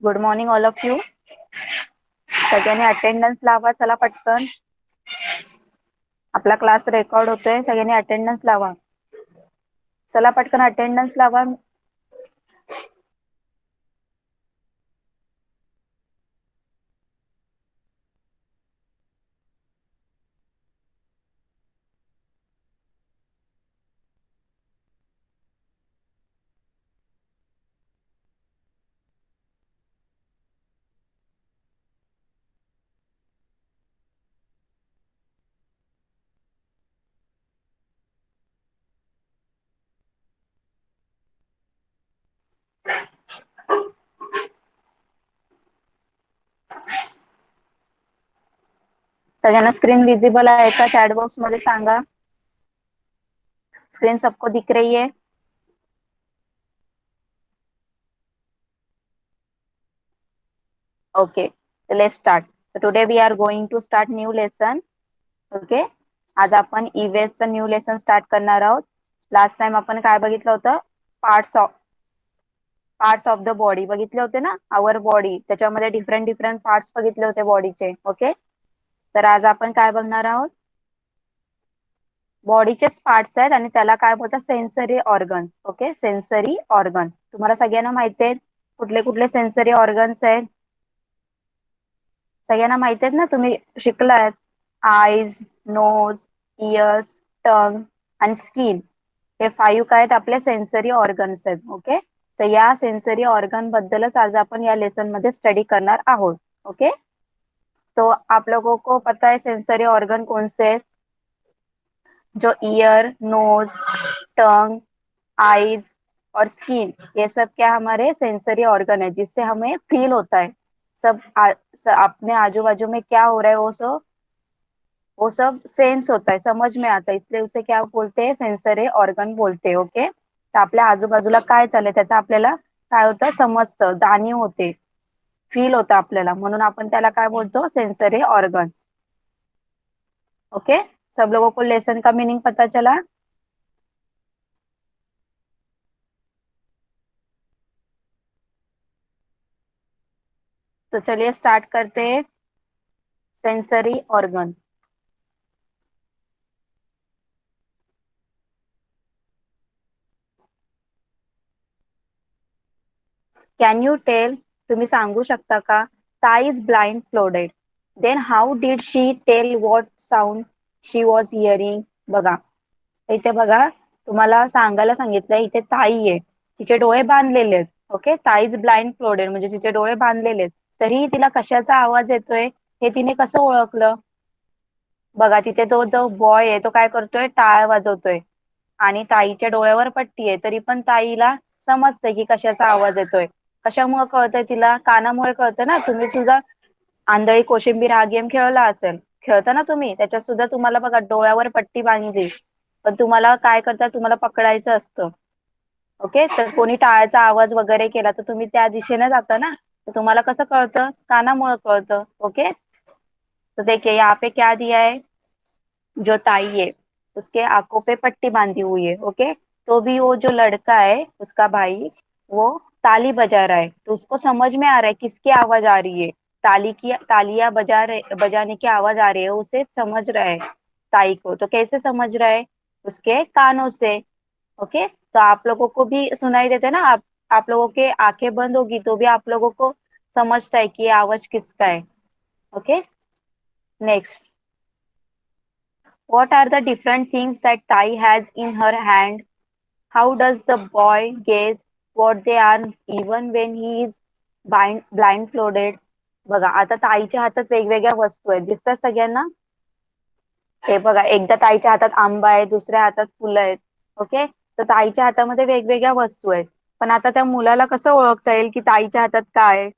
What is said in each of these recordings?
Good morning all of you. सगळ्यांनी attendance लावा चला पटकन. आपला क्लास रेकॉर्ड होतोय, सगळ्यांनी अटेंडन्स लावा. चला पटकन अटेंडन्स लावा. सगळ्यांना स्क्रीन विजिबल आहे का? चॅट बॉक्स मध्ये सांगा. स्क्रीन सबको दिख रही है? Okay, let's start. Today we are going to start new lesson. Okay, आज आपण ईव्हीएसचं न्यू लेसन स्टार्ट करणार आहोत. लास्ट टाइम आपण काय बघितलं होतं? पार्ट्स ऑफ द बॉडी बघितले होते ना, आवर बॉडी. त्याच्यामध्ये डिफरंट डिफरंट पार्ट्स बघितले होते बॉडीचे. ओके, तर आज आपण काय बघणार आहोत? बॉडीचेच पार्ट्स आहेत आणि त्याला काय बोलतात? Sensory organ. Okay, sensory organ तुम्हाला सगळ्यांना माहिती आहेत कुठले कुठले सेन्सरी ऑर्गन्स आहेत? सगळ्यांना माहिती आहेत ना, तुम्ही शिकलात. आईज, नोज, इयर्स, टंग आणि स्किन, हे 5 काय आहेत? आपले सेन्सरी ऑर्गन्स आहेत. ओके, तर या सेन्सरी ऑर्गन बद्दलच आज आपण या लेसन मध्ये स्टडी करणार आहोत. ओके, तो आप लोगों को पता है सेंसरी ऑर्गन कौन से हैं? जो ईयर, नोज, टंग, आईज और स्किन, ये सब क्या हमारे सेंसरी ऑर्गन है, जिससे हमें फील होता है अपने आजू बाजू में क्या हो रहा है वो सब सेंस होता है, समझ में आता है, इसलिए उसे क्या बोलते हैं? सेंसरी ऑर्गन बोलते हैं. ओके, तर आपल्या आजूबाजूला काय चाललंय त्याचा आपल्याला काय होतं? समजतं, जाणीव होते, फील होतं आपल्याला, म्हणून आपण त्याला काय बोलतो? Sensory organ. ओके, सब लोगों को लेसन का मीनिंग पता चला? तो चलिए स्टार्ट करते हैं. Sensory organ. Can you tell, तुम्ही सांगू शकता का? Tai is blind folded, then how did she tell what sound she was hearing? बघा इथे, बघा तुम्हाला सांगायला सांगितलंय, इथे ताई आहे, तिचे डोळे बांधलेले आहेत. ओके, ताई इज ब्लाइंड फ्लोडेड म्हणजे तिचे डोळे बांधलेले आहेत, तरीही तिला कशाचा आवाज येतोय हे तिने कसं ओळखलं? बघा तिथे तो जो बॉय आहे तो काय करतोय? टाळ वाजवतोय आणि ताईच्या डोळ्यावर पट्टी आहे, तरी पण ताईला समजतंय की कशाचा आवाज येतोय. कशामुळे कळतंय तिला? कानामुळे कळतं ना. तुम्ही सुद्धा आंधळी कोशिंबीर हा गेम खेळला असेल, खेळता ना तुम्ही, त्याच्यात सुद्धा तुम्हाला बघा डोळ्यावर पट्टी बांधली, पण तुम्हाला काय करतात? तुम्हाला पकडायचं असतं. ओके, तर कोणी टाळाचा आवाज वगैरे केला तर तुम्ही त्या दिशेने जाता ना, तर तुम्हाला कसं कळतं? कानामुळे कळतं. ओके, तो देखिए यहाँ पे क्या दिया है? जो ताई है उसके आंखों पे पट्टी बांधी हुई है. ओके, तो भी वो जो लड़का है उसका भाई, वो ताली बजा रहा है, तो उसको समझ में आ रहा है किसकी आवाज आ रही है. तालियां बजाने की आवाज आ रही है, उसे समझ रहा है ताई को. तो कैसे समझ रहा है? उसके कानों से. ओके, तो आप लोगों को भी सुनाई देते हैं ना. आप लोगों के आंखें बंद होगी तो भी आप लोगों को समझता है कि ये आवाज किसका है. Okay, next. What are the different things that Tai has in her hand? How does the boy guess what they are even when he is blindfolded? बघा आता ताईच्या हातात वेगवेगळ्या वस्तू आहेत, दिसतात सगळ्यांना? हे बघा, एकदा ताईच्या हातात आंबा आहे, दुसऱ्या हातात फुलं आहेत. ओके, तर ताईच्या हातामध्ये वेगवेगळ्या वस्तू आहेत, पण आता त्या मुलाला कसं ओळखता येईल की ताईच्या हातात काय आहे?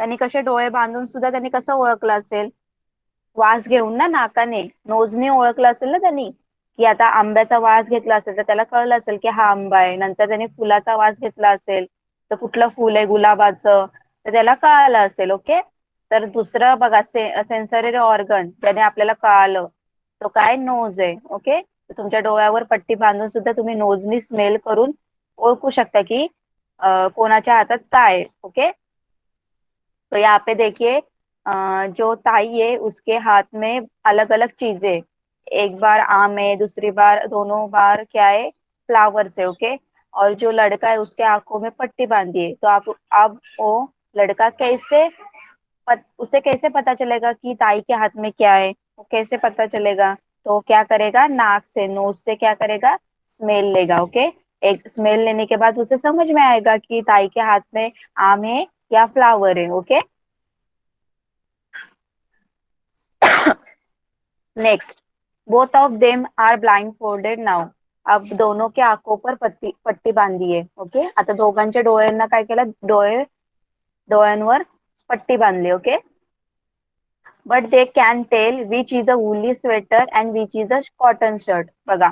त्यांनी कसे डोळे बांधून सुद्धा त्यांनी कसं ओळखलं असेल? वास घेऊन ना, नाकाने, नोजने ओळखलं असेल ना त्यांनी, की आता आंब्याचा वास घेतला असेल तर त्याला कळलं असेल की हा आंबा आहे. नंतर त्याने फुलाचा वास घेतला असेल तर कुठलं फुल आहे गुलाबाचं, तर त्याला कळालं असेल. ओके, तर दुसरं बघा, सेन्सरी ऑर्गन ज्याने आपल्याला कळालं, तो काय? नोज आहे. ओके, तुमच्या डोळ्यावर पट्टी बांधून सुद्धा तुम्ही नोजनी स्मेल करून ओळखू शकता की कोणाच्या हातात काय है, ओके। तो यहाँ पे देखिए जो ताई है उसके हाथ में अलग अलग चीजें, एक बार आम है, दूसरी बार दोनों बार क्या है, फ्लावर्स है, ओके। और जो लड़का है उसके आंखों में पट्टी बांधी है, तो आप अब वो लड़का कैसे उसे कैसे पता चलेगा कि ताई के हाथ में क्या है, वो कैसे पता चलेगा। तो क्या करेगा, नाक से, नोज से क्या करेगा, स्मेल लेगा, ओके। एक स्मेल लेने के बाद उसे समझ में आएगा कि ताई के हाथ में आम है या फ्लावर है, okay. Next, both of them are blindfolded now. अब दोनों के आंखों पर पट्टी पट्टी बांधली आहे, ओके। आता दोघांच्या डोळ्यांना काय केलं, डोळ्यांवर पट्टी बांधली, okay. But they can tail which is a woolly sweater and which is a cotton shirt. बघा,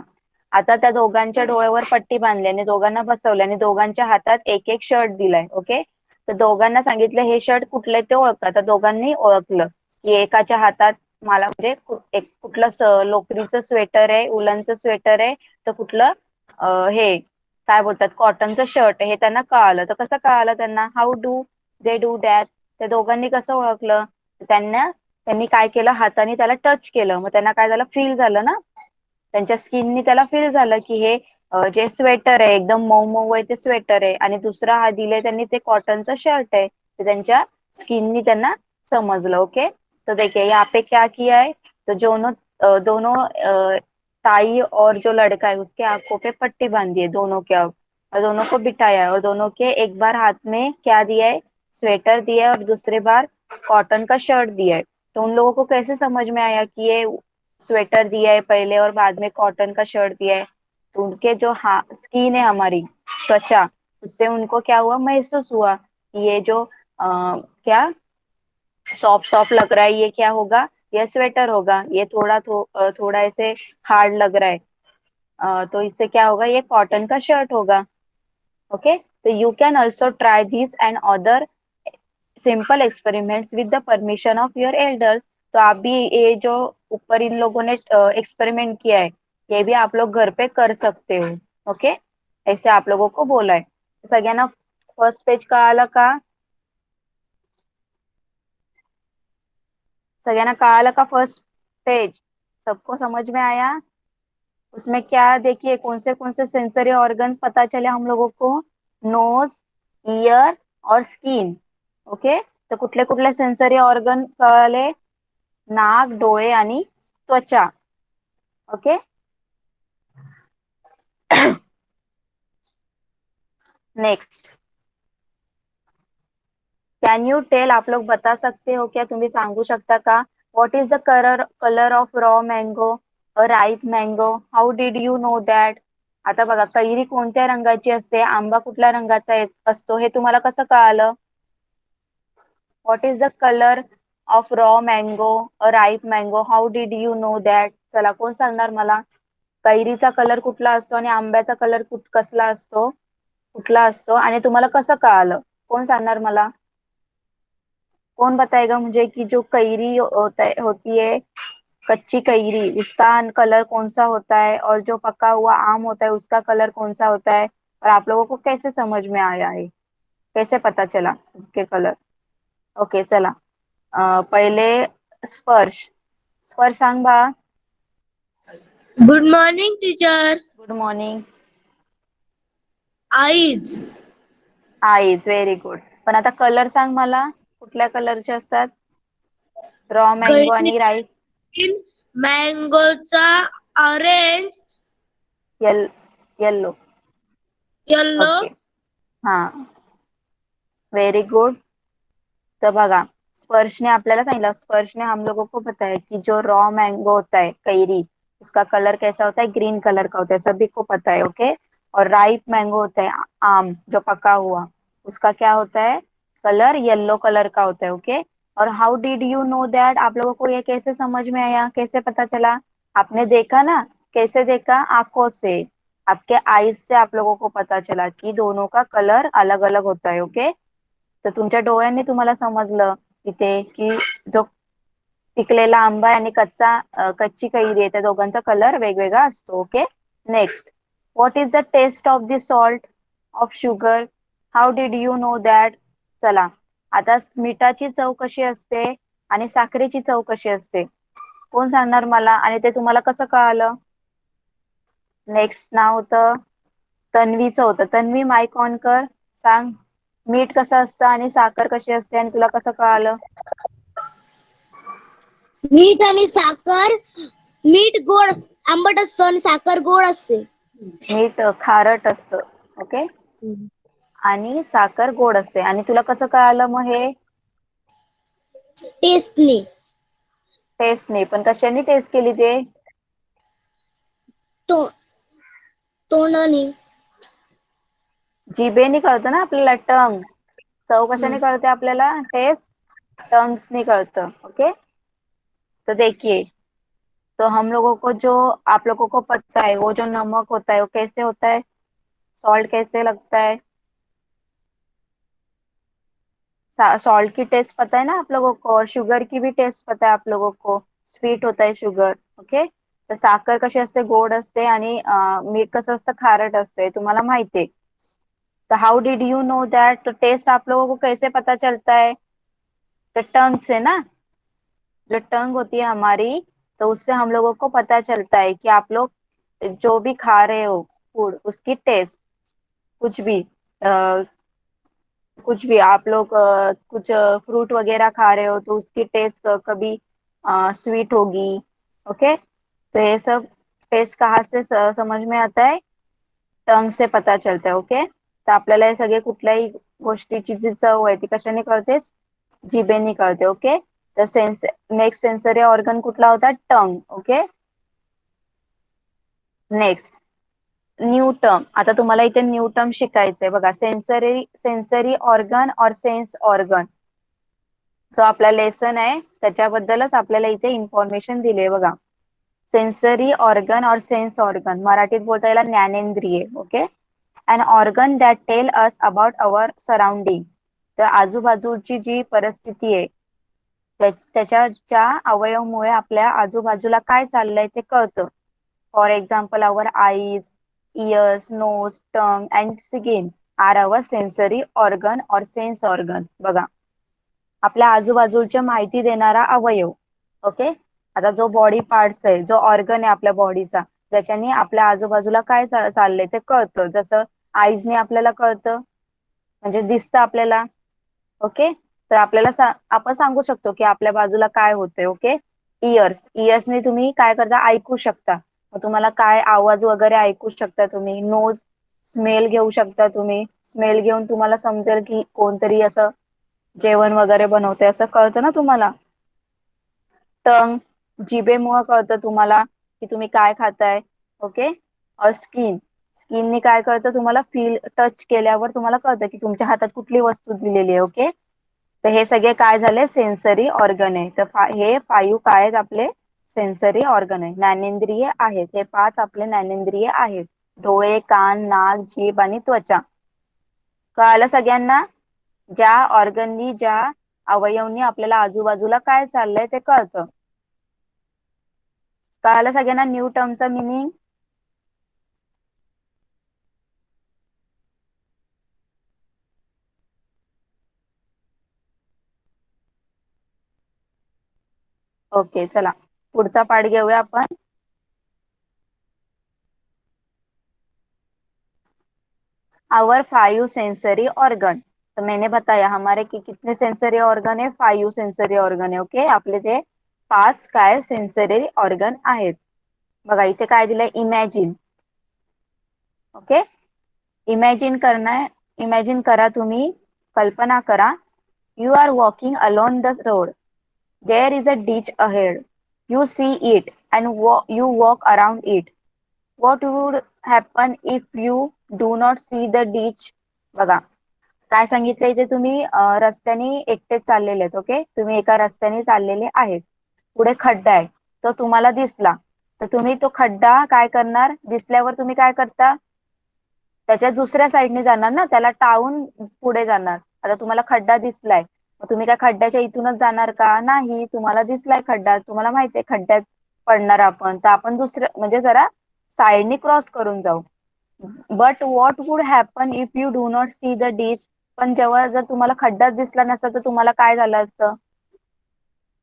आता त्या दोघांच्या डोळ्यावर पट्टी बांधली आणि दोघांना बसवलं आणि दोघांच्या हातात एक एक शर्ट दिलाय, ओके। तर दोघांना सांगितलं हे शर्ट कुठले ते ओळखा, तर दोघांनी ओळखलं की एकाच्या हातात मला म्हणजे एक कुठलं लोकरीचं स्वेटर आहे, उलनचं स्वेटर आहे, तर कुठलं हे काय बोलतात कॉटनचं शर्ट आहे, हे त्यांना कळालं। तर कसं कळालं त्यांना, how do they do that, त्या दोघांनी कसं ओळखलं, त्यांनी काय केलं, हाताने त्याला टच केलं, मग त्यांना काय झालं, फील झालं ना, त्यांच्या स्किननी त्याला फील झालं की हे जे स्वेटर आहे एकदम मऊ मऊ आहे ते स्वेटर आहे, आणि दुसरा हा दिले त्यांनी ते कॉटनचं शर्ट आहे, ते त्यांच्या स्किननी त्यांना समजलं, ओके। तो देखिए यहाँ पे क्या किया है, तो दोनों ताई और जो लड़का है उसके आंखों पे पट्टी बांधी है दोनों के अब, और दोनों को बिठाया है, और दोनों के एक बार हाथ में क्या दिया है, स्वेटर दिया है, और दूसरी बार कॉटन का शर्ट दिया है। तो उन लोगों को कैसे समझ में आया कि ये स्वेटर दिया है पहले और बाद में कॉटन का शर्ट दिया है। तो उनके जो स्किन है हमारी त्वचा, उससे उनको क्या हुआ, महसूस हुआ कि ये जो क्या सॉफ्ट सॉफ्ट लग रहा है, ये क्या होगा, ये स्वेटर होगा, ये थोड़ा ऐसे हार्ड लग रहा है, तो इससे क्या होगा, ये कॉटन का शर्ट होगा, ओके। तो you can also try this and other simple experiments with the permission of your elders. तो आप भी ये जो ऊपर इन लोगों ने एक्सपेरिमेंट किया है, ये भी आप लोग घर पे कर सकते हो, ओके। ऐसे आप लोगों को बोला है। सगळ्यांना फर्स्ट पेज कळालं का, सगळ्यांना कळालं का फर्स्ट पेज, सबको समझ में आया। उसमें क्या देखिए कौन से सेंसरी ऑर्गन्स पता चले हम लोगों को, नोज, ईयर और स्किन, ओके। तर कुठले कुठले सेन्सरी ऑर्गन कळले, नाक, डोळे आणि त्वचा, okay. Next, can you tell, आप लोग बता सकते हो क्या, तुम्ही सांगू शकता का, what is the colour of raw mango, a ripe mango, how did you know that. आता बघा, कैरी कोणत्या रंगाची असते, आंबा कुठल्या रंगाचा असतो, हे तुम्हाला कसं कळालं, what is the colour of raw mango, a ripe mango, how did you know that. चला कोण सांगणार मला, कैरीचा कलर कुठला असतो आणि आंब्याचा कलर कसला असतो, कुठला असतो, आणि तुम्हाला कसं कळालं, कोण सांगणार मला, कौन बताएगा मुझे कि जो कैरी होती है, कच्ची कैरी, उसका कलर कौन सा होता है, और जो पका हुआ आम होता है उसका कलर कौन सा होता है, और आप लोगों को कैसे समझ में आया है, कैसे पता चला उसके कलर, ओके। चला पहिले स्पर्श, स्पर्श सांग बा। Good morning, teacher. Good morning. Eyes. Eyes, very good. पण आता कलर सांग मला, कुठल्या कलरचे असतात, रॉ मँगो Green, आणि राईस, mangoचा orange, येल्लो, ओके, yellow, हा, व्हेरी गुड। तो बघा, स्पर्श ने आपल्याला सांगितलं, स्पर्श ने हम लोगों को बताया कि जो रॉ मैंगो होता है कैरी, उसका कलर कैसा होता है, ग्रीन कलर का होता है, सभी को पता है, ओके। और राइप मैंगो होता है आम जो पका हुआ, उसका क्या होता है, कलर येलो कलर का होता है, ओके। और हाउ डिड यू नो दैट, आप लोगों को ये कैसे समझ में आया, कैसे पता चला, आपने देखा ना, कैसे देखा, आंखों से, आपके आईज से आप लोगों को पता चला कि दोनों का कलर अलग अलग होता है, ओके। तर तुमच्या डोळ्यांनी तुम्हाला समजलं तिथे की जो पिकलेला आंबा आहे आणि कच्ची कैरी आहे त्या दोघांचा कलर वेगवेगळा असतो, okay. Next, what is the taste of the salt of sugar, how did you know that? चला, आता मिठाची चव कशी असते आणि साखरेची चव कशी असते कोण सांगणार मला, आणि ते तुम्हाला कसं कळालं? नेक्स्ट नाव होतं तन्वीचं होतं. तन्वी माईक ऑन कर, सांग मीठ कसं असतं आणि साखर कशी असते आणि तुला कसं कळालं? मीठ आणि साखर, मीठ गोड आंबट असतो आणि साखर गोड असते. मीठ खारट असतं, ओके, आणि साखर गोड असते. आणि तुला कसं कळालं मग हे? टेस्टने. टेस्टने. पण कशाने टेस्ट केली ते? तोंडाने. जिभेने कळतं ना आपल्याला, टंग. चव कशाने कळते आपल्याला? टेस्ट टंग्सने कळतं, ओके. तो देखिए, तो हम लोगों को जो, आप लोगों को पता है वो जो नमक होता है वो कैसे होता है, सॉल्ट कैसे लगता है? सॉल्ट की टेस्ट पता है ना आप लोगों को, और शुगर की भी टेस्ट पता है आप लोगों को, स्वीट होता है शुगर, ओके. तर साखर कशी असते? गोड असते. आणि मीठ कसं असतं? खारट असते, तुम्हाला माहिती आहे. तो हाउ डिड यू नो दैट? तो टेस्ट आप लोगों को कैसे पता चलता है? तो टंग से ना, जो टंग होती है हमारी, तो उससे हम लोगों को पता चलता है कि आप लोग जो भी खा रहे हो फूड, उसकी टेस्ट, कुछ भी कुछ भी आप लोग कुछ फ्रूट वगैरह खा रहे हो तो उसकी टेस्ट कभी स्वीट होगी, ओके. तो ये सब टेस्ट कहाँ से समझ में आता है? टंग से पता चलता है, ओके. तर आपल्याला हे सगळे कुठल्याही गोष्टीची जी चव आहे ती कशाने कळते? जिभेने कळते, ओके. तर नेक्स्ट सेन्सरी ऑर्गन कुठला होता? टंग, ओके. Next new term. आता तुम्हाला इथे न्यू टर्म शिकायचंय बघा. सेन्सरी ऑर्गन और सेन्स ऑर्गन, जो आपला लेसन आहे त्याच्याबद्दलच आपल्याला इथे इन्फॉर्मेशन दिली बघा. सेन्सरी ऑर्गन और सेन्स ऑर्गन, मराठीत बोलता याला ज्ञानेंद्रिय, okay. An organ that tell us about our surrounding. तर आजूबाजूची जी परिस्थिती आहे त्याच्या अवयवमुळे आपल्या आजूबाजूला काय चाललंय ते कळतं. For example, our eyes, ears, nose, tongue and skin are our sensory organ और सेन्स ऑर्गन. बघा, आपल्या आजूबाजूच्या माहिती देणारा अवयव, ओके. आता जो बॉडी पार्ट्स आहे, जो ऑर्गन आहे आपल्या बॉडीचा, ज्याच्याने आपल्या आजूबाजूला काय चाललंय ते कळतं. जसं आईजने आपल्याला कळतं, म्हणजे दिसतं आपल्याला, ओके. तर आपल्याला आपण सांगू शकतो की आपल्या बाजूला काय होतंय, ओके. इयर्सने तुम्ही काय करता? ऐकू शकता. मग तुम्हाला काय आवाज वगैरे ऐकू शकता तुम्ही. नोज, स्मेल घेऊ शकता तुम्ही. स्मेल घेऊन तुम्हाला समजेल की कोणतरी असं जेवण वगैरे बनवते असं कळतं ना तुम्हाला. टंग, जिभेमुळे कळतं तुम्हाला की तुम्ही काय खाताय, ओके. और स्किनने काय कळतं तुम्हाला? टच केल्यावर तुम्हाला कळतं की तुमच्या हातात कुठली वस्तू दिलेली आहे, ओके. तर हे सगळे काय झाले? सेन्सरी ऑर्गन आहे. तर हे 5 काय आहेत आपले? सेन्सरी ऑर्गन आहे, ज्ञानेंद्रिय आहेत. हे 5 आपले ज्ञानेंद्रिय आहेत. डोळे, कान, नाक, जीभ आणि त्वचा. कळालं सगळ्यांना? ज्या ऑर्गननी, ज्या अवयवनी आपल्याला आजूबाजूला काय चाललंय ते कळतं. कळालं सगळ्यांना न्यू टर्मचा मिनिंग? ओके, चला पुढचा पाठ घेऊया आपण. आवर 5 सेंसरी ऑर्गन. तो मैंने बताया हमारे कितने सेंसरी ऑर्गन है? 5 सेंसरी ऑर्गन है, ओके. आपले ते 5 काय सेंसरी ऑर्गन आहेत. बघा इथे काय दिलंय? Imagine, okay. इमॅजिन करा तुम्ही, कल्पना करा. You are walking alone the road. There is a ditch ahead. You see it and you walk around it. What would happen if you do not see the ditch? बघा काय सांगितलं इथे. तुम्ही रस्त्याने एकटेच चाललेले आहेत, ओके. तुम्ही एका रस्त्याने चाललेले आहेत. पुढे खड्डा आहे, तो तुम्हाला दिसला. तर तुम्ही तो खड्डा काय करणार? दिसल्यावर तुम्ही काय करता? त्याच्या दुसऱ्या साईडने जाणार ना, त्याला टाळून पुढे जाणार. आता तुम्हाला खड्डा दिसलाय, मग तुम्ही काय खड्ड्याच्या इथूनच जाणार का? नाही. तुम्हाला दिसलाय खड्डा, तुम्हाला माहितीये खड्ड्यात पडणार आपण, तर आपण दुसरं म्हणजे जरा साईडने क्रॉस करून जाऊ. But what would happen if you do not see the dish. पण जेव्हा जर तुम्हाला खड्डाच दिसला नसता तर तुम्हाला काय झालं असतं?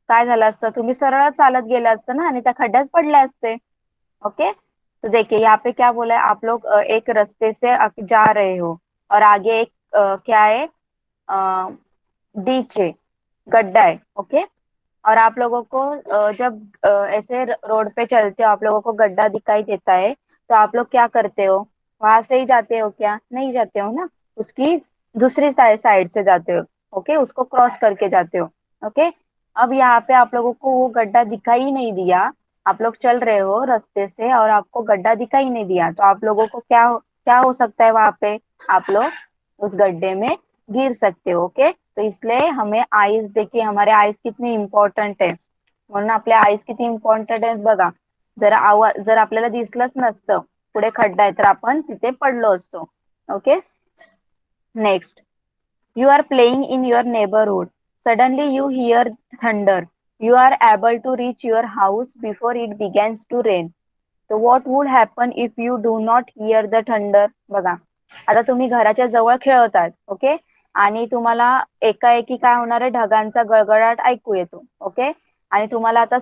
काय झालं असतं? तुम्ही सरळ चालत गेले असतं ना आणि त्या खड्ड्यात पडले असते. ओके, तो देखिए यहाँ पे क्या बोला है, आप लोग एक रास्ते से जा रहे हो और आगे एक क्या है, डीच है, गड्ढा है। ओके, और आप लोगों को जब ऐसे रोड पे चलते हो, आप लोगों को गड्ढा दिखाई देता है, तो आप लोग क्या करते हो? वहां से ही जाते हो क्या? नहीं जाते हो ना, उसकी दूसरी साइड से जाते हो। ओके, उसको क्रॉस करके जाते हो। ओके, अब यहाँ पे आप लोगों को वो गड्ढा दिखाई ही नहीं दिया। आप लोग चल रहे हो रास्ते से और आपको गड्ढा दिखाई नहीं दिया, तो आप लोगों को क्या हो सकता है वहां पे? आप लोग उस गड्ढे में गिर सकते हो। ओके, तो इसलिए हमें आईज, देखिए हमारे आईज कितनी इम्पॉर्टंट आहे, म्हणून आपल्या आईज किती इम्पॉर्टंट आहेत बघा. जर आपल्याला दिसलंच नसतं पुढे खड्डा आहे तर आपण तिथे पडलो असतो. Okay, next. You are playing in your neighborhood. Suddenly you hear thunder. You are able to reach your house before it begins to rain. So what would happen if you do not hear the thunder? बघा, आता तुम्ही घराच्या जवळ खेळतात. Okay, आणि तुम्हाला एकाएकी काय होणार आहे, ढगांचा गडगडाट ऐकू येतो. ओके, आणि तुम्हाला आता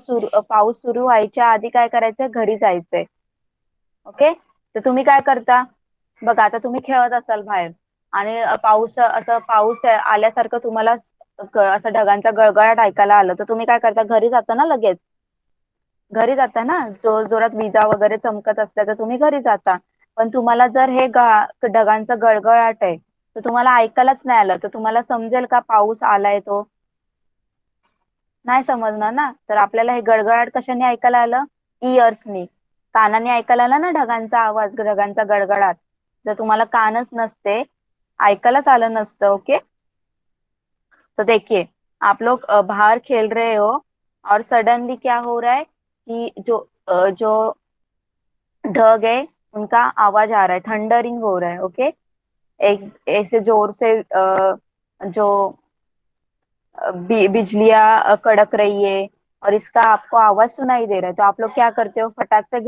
पाऊस सुरू व्हायच्या आधी काय करायचंय, घरी जायचंय. ओके, तर तुम्ही काय करता? बघा, आता तुम्ही खेळत असाल बाहेर आणि पाऊस आल्यासारखं तुम्हाला असं ढगांचा गळगळाट ऐकायला आलं, तर तुम्ही काय करता? घरी जाता ना लगेच. घरी जाता ना, जोरात विजा वगैरे चमकत असल्या तर तुम्ही घरी जाता. पण तुम्हाला जर हे ढगांचा गळगळाट आहे तर तुम्हाला ऐकायलाच नाही आलं, तर तुम्हाला समजेल का पाऊस आलाय तो? नाही समजणार ना. तर आपल्याला हे गडगडाट कशाने ऐकायला आलं? इयर्सनी, कानाने ऐकायला आलं ना ढगांचा आवाज, ढगांचा गडगडाट. जर तुम्हाला कानच नसते, ऐकायलाच आलं नसतं. ओके, तो देखिए, आप लोग बाहर खेल रहे हो और सडनली क्या हो रहा है कि जो ढग है उनका आवाज आ रहा है, थंडरिंग हो रहा है। ओके, एक ऐसे जोर से जो बिजलियां कड़क रही है और इसका आपको आवाज सुनाई दे रहा है, तो आप लोग क्या करते हो? फटाक से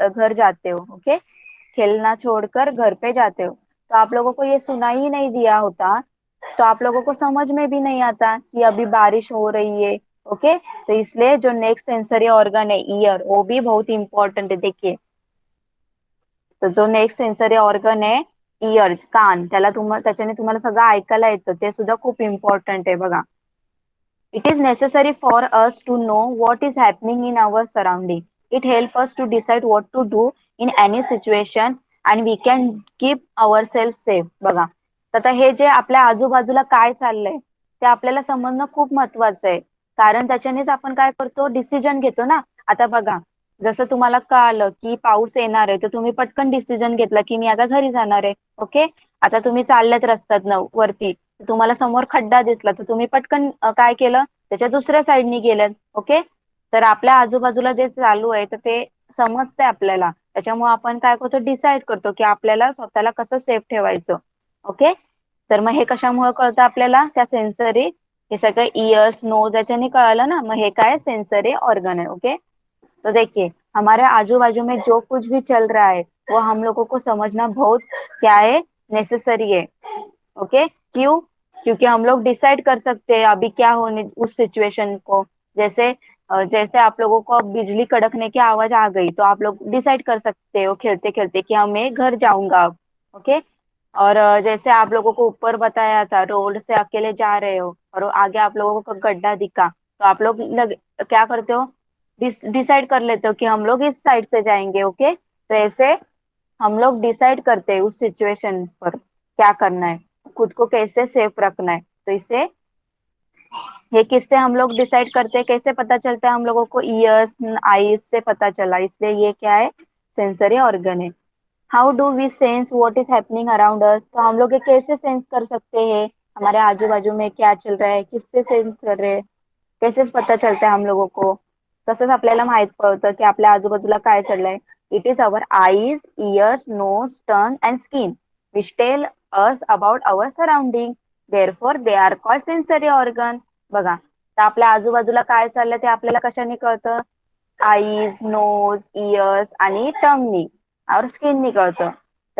घर जाते हो। ओके, खेलना छोड़कर घर पे जाते हो। तो आप लोगों को ये सुनाई ही नहीं दिया होता तो आप लोगों को समझ में भी नहीं आता कि अभी बारिश हो रही है। ओके, तो इसलिए जो नेक्स्ट सेंसरी ऑर्गन है, ईयर, वो भी बहुत इंपॉर्टेंट है। देखिए, तर जो नेक्स्ट सेन्सरी ऑर्गन आहे, इयर्स, कान, त्याच्याने तुम्हाला सगळं ऐकायला येतं, ते सुद्धा खूप इम्पॉर्टंट आहे बघा. It is necessary for us to know what is happening in our surrounding. It helps us to decide what to do in any situation and we can keep ourselves safe. बघा, तर आता हे जे आपल्या आजूबाजूला काय चाललंय ते आपल्याला समजणं खूप महत्वाचं आहे, कारण त्याच्यानेच आपण काय करतो, डिसिजन घेतो ना. आता बघा, जसं तुम्हाला कळालं की पाऊस येणार आहे तर तुम्ही पटकन डिसिजन घेतला की मी आता घरी जाणार आहे. ओके, आता तुम्ही चालल्यात रस्त्यात वरती, तुम्हाला समोर खड्डा दिसला तर तुम्ही पटकन काय केलं, त्याच्या दुसऱ्या साईडनी गेलेत. ओके, तर आपल्या आजूबाजूला जे चालू आहे तर ते समजतंय आपल्याला, त्याच्यामुळे आपण काय करतो, डिसाईड करतो की आपल्याला स्वतःला कसं सेफ ठेवायचं. ओके, तर मग हे कशामुळे कळतं आपल्याला? त्या सेन्सरी, हे सगळं इयर्स, नोज याच्याने कळालं ना, मग हे काय सेन्सरी ऑर्गन है। ओके, तो देखिए, हमारे आजू बाजू में जो कुछ भी चल रहा है वो हम लोगों को समझना बहुत क्या है, नेसेसरी है। ओके, क्यों? क्योंकि हम लोग डिसाइड कर सकते हैं अभी क्या होने उस सिचुएशन को। जैसे आप लोगों को अब बिजली कड़कने की आवाज आ गई तो आप लोग डिसाइड कर सकते हो खेलते खेलते कि मैं घर जाऊंगा अब। ओके, और जैसे आप लोगों को ऊपर बताया था, रोड से अकेले जा रहे हो और आगे आप लोगों को गड्ढा दिखा, तो आप लोग क्या करते हो, डिसाइड कर लेते हो कि हम लोग इस साइड से जाएंगे। ओके, तो ऐसे हम लोग डिसाइड करते हैं उस सिचुएशन पर क्या करना है, खुद को कैसे सेफ रखना है। तो इससे ये किससे हम लोग डिसाइड करते हैं, कैसे पता चलता है हम लोगों को? ईयर्स, आईज से पता चला, इसलिए ये क्या है, सेंसरी ऑर्गन है। How do we sense what is happening around us? तो हम लोग ये कैसे सेंस कर सकते हैं हमारे आजू बाजू में क्या चल रहा है, किससे सेंस कर रहे हैं, कैसे पता चलता है हम लोगों को? तसंच आपल्याला माहित पडतं की आपल्या आजूबाजूला काय चाललंय. It is our eyes, ears, nose, turn and skin which tell us about our surrounding. Therefore they are called sensory organ. बघा, तर आपल्या आजूबाजूला काय चाललंय ते आपल्याला कशाने कळतं? आईज, नोज, इयर्स आणि टंगनी और स्किननी कळतं.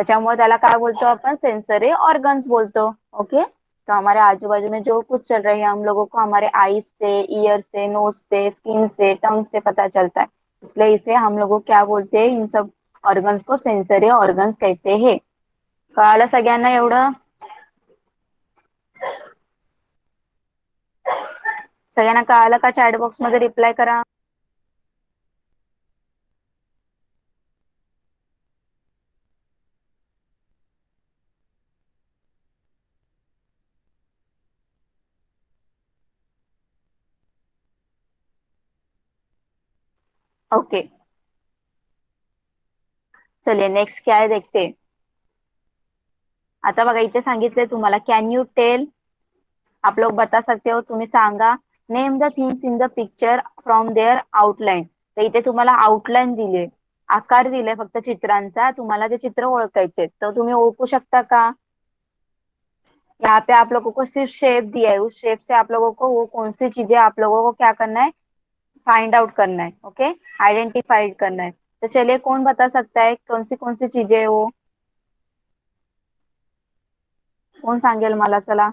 त्याच्यामुळे त्याला काय बोलतो अपन, सेंसरी ऑर्गन्स बोलतो। ओके, तो हमारे आजू बाजू में जो कुछ चल रही है हम लोगों को हमारे आईज से, ईयर से, नोज से, स्किन से, टंग से पता चलता है, इसलिए इसे हम लोगों को क्या बोलते हैं, इन सब ऑर्गन्स को सेंसरी ऑर्गन्स कहते हैं। कळालं सगळ्यांना एवढं? सगळ्यांना कळालं का? चॅट बॉक्स मध्ये रिप्लाय करा। ओके, चलिए नेक्स्ट क्या है देखते हैं। आता बघा इथे सांगितलंय तुम्हाला, कॅन यू टेल, आप लोग बता सकते हो, तुम्ही सांगा, name the things in the picture from their outline. तर इथे तुम्हाला आउटलाईन दिले, आकार दिले फक्त चित्रांचा, तुम्हाला ते चित्र ओळखायचे, तर तुम्ही ओळखू शकता का? यहाँ पे आप लोगों को सिर्फ शेप दिया है, उस शेप से आप लोगों को वो कौन सी चीजें आप लोगों को क्या करना है, फाइंड आउट करना है। ओके, आइडेंटिफाइड करना है। तो चलिए कौन बता सकता है कौन सी चीजें है वो, कोण सांगेल मला? चला,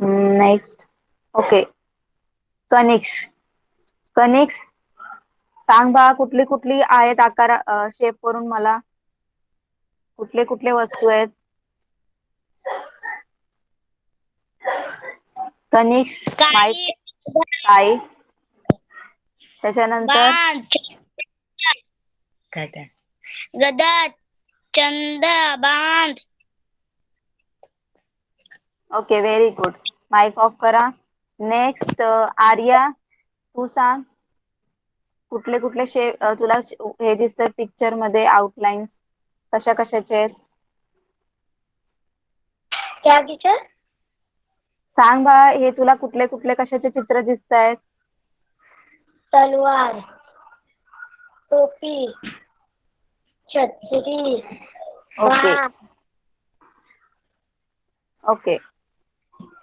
नेक्स्ट। ओके, कनिक्स, कनिक्स सांग बा, कुठली कुठली आहेत आकार, शेप करून मला, कुठले कुठले वस्तू आहेत? कनिक्स, माहित? काय त्याच्यानंतर? बाण, गदा, चंदा, बांध। Okay, very good, mike off करा। नेक्स्ट आर्या, तू सांग, कुठले कुठले शेप तुला हे दिसतात पिक्चर मध्ये, आउटलाइन्स कशा कशाचे आहेत? क्या टीचर? सांग बा, हे तुला कुठले कुठले कशाचे चित्र दिसत आहेत? तलवार, टोपी, छत्री, ओके बाण। Okay,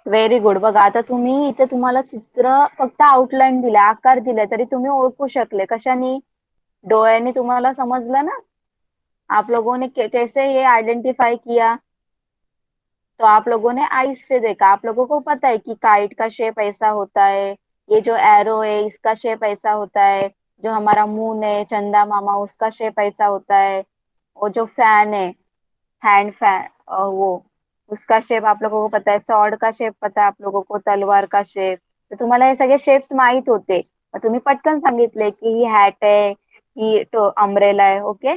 very good. बघा आता तुम्ही इथे, तुम्हाला चित्र फक्त आउटलाईन दिले, आकार दिले, तरी तुम्ही ओळखू शकले कशानी? डोळ्यांनी तुम्हाला समजलं ना? आप लोगों ने कैसे ये आइडेंटिफाई किया? तो आप लोगों ने आईज से देखा, आप लोगों को पता है कि काइट का शेप ऐसा होता है, ये जो एरो है इसका शेप ऐसा होता है, जो हमारा मून है चंदा मामा उसका शेप ऐसा होता है, और जो फैन है, हैंड फैन, वो उसका शेप आप लोगों को पता है, सॉर्ड का शेप पता है आप लोगों को, तलवार का शेप। तर तुम्हाला हे सगळे शेप्स माहित होते, मग तुम्ही पटकन सांगितले की ही हॅट आहे, ही तो अम्ब्रेला आहे। Okay,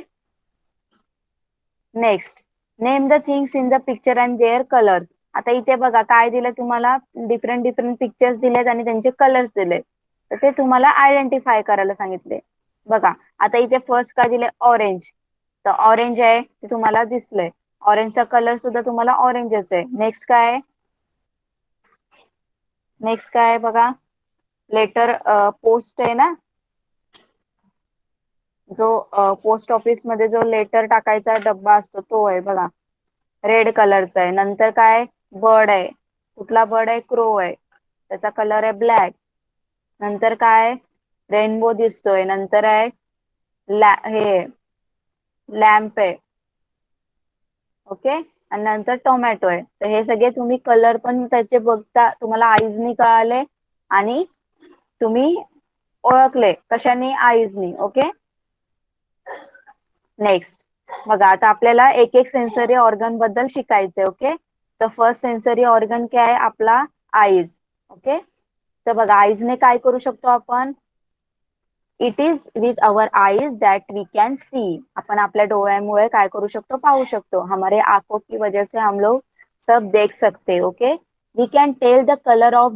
next, name the things in the picture and their colours. आता इथे बघा काय दिलं तुम्हाला, डिफरंट डिफरंट पिक्चर्स दिलेत आणि त्यांचे कलर्स दिले, तर ते तुम्हाला आयडेंटिफाय करायला सांगितले। बघा आता इथे फर्स्ट काय दिले, ऑरेंज, तर ऑरेंज आहे ते तुम्हाला दिसलंय, ऑरेंजचा कलर सुद्धा तुम्हाला ऑरेंजच आहे। नेक्स्ट काय आहे? नेक्स्ट काय आहे बघा, लेटर, पोस्ट आहे ना, जो पोस्ट ऑफिस मध्ये जो लेटर टाकायचा डब्बा असतो तो आहे बघा, रेड कलरचा आहे। नंतर काय, बर्ड आहे, कुठला बर्ड आहे, क्रो आहे, त्याचा कलर आहे ब्लॅक। नंतर काय, रेनबो दिसतोय। नंतर आहे हे लॅम्प आहे, ओके, आणि नंतर टोमॅटो आहे। तर हे सगळे तुम्ही कलर पण त्याचे बघता, तुम्हाला आईजनी कळाले आणि तुम्ही ओळखले कशाने, आईजनी। ओके, नेक्स्ट बघा आता आपल्याला एक एक सेन्सरी ऑर्गन बद्दल शिकायचंय। ओके, तर फर्स्ट सेन्सरी ऑर्गन काय आहे आपला, आईज। ओके, तर बघा आईजने काय करू शकतो आपण, it is with our eyes that we can see, आपण आपल्या डोळ्यामुळे काय करू शकतो, पाहू शकतो, हमारे आंखों की वजह से हम लोग सब देख सकते। Okay, we can tell the colour of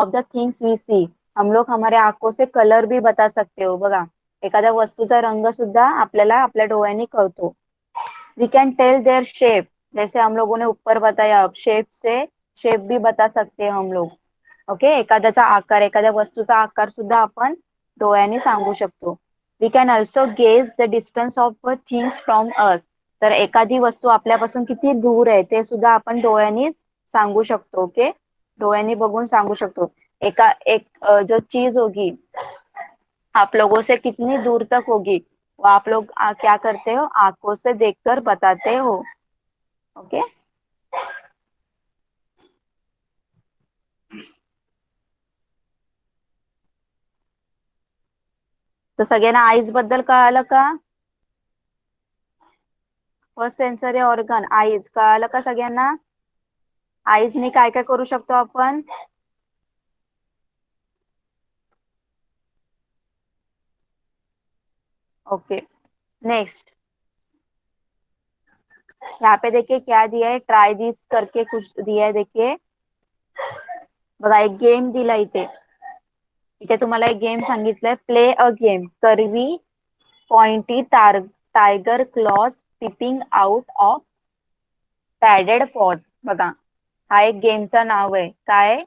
the things we see, हम लोग हमारे आंखों से कलर भी बता सकते हो। बघा एखाद्या वस्तूचा रंग सुद्धा आपल्याला आपल्या डोळ्यांनी कळतो। We can tell their shape, जैसे हम लोगों ने ऊपर बताया, शेप से शेप भी बता सकते हैं हम लोग। ओके, एखाद्याचा आकार, एखाद्या वस्तूचा आकार सुद्धा आपण डोळ्यांनी सांगू शकतो। We can also gauge the distance of things from us, तर एखादी वस्तू आपल्यापासून किती दूर आहे ते सुद्धा आपण डोळ्यांनी सांगू शकतो। ओके, डोळ्यांनी बघून सांगू शकतो। एक जो चीज होगी आप लोगों से कितनी दूर तक होगी, वो आप लोग क्या करते हो, आंखों से देखकर बताते हो। ओके। तर सगळ्यांना आईज बद्दल कळालं का? फर्स्ट सेन्सरी ऑर्गन आईज कळालं का सगळ्यांना? आईजनी काय काय करू शकतो आपण? Okay, next. यहाँ पे देखिए क्या दिया है, ट्राई दिस करके कुछ दिया है, देखिए बघा एक गेम दिला इथे। इथे तुम्हाला एक गेम सांगितलंय, play a game curvy pointy tiger claws peeping out of padded pause. बघा हा एक गेमचं नाव आहे, काय?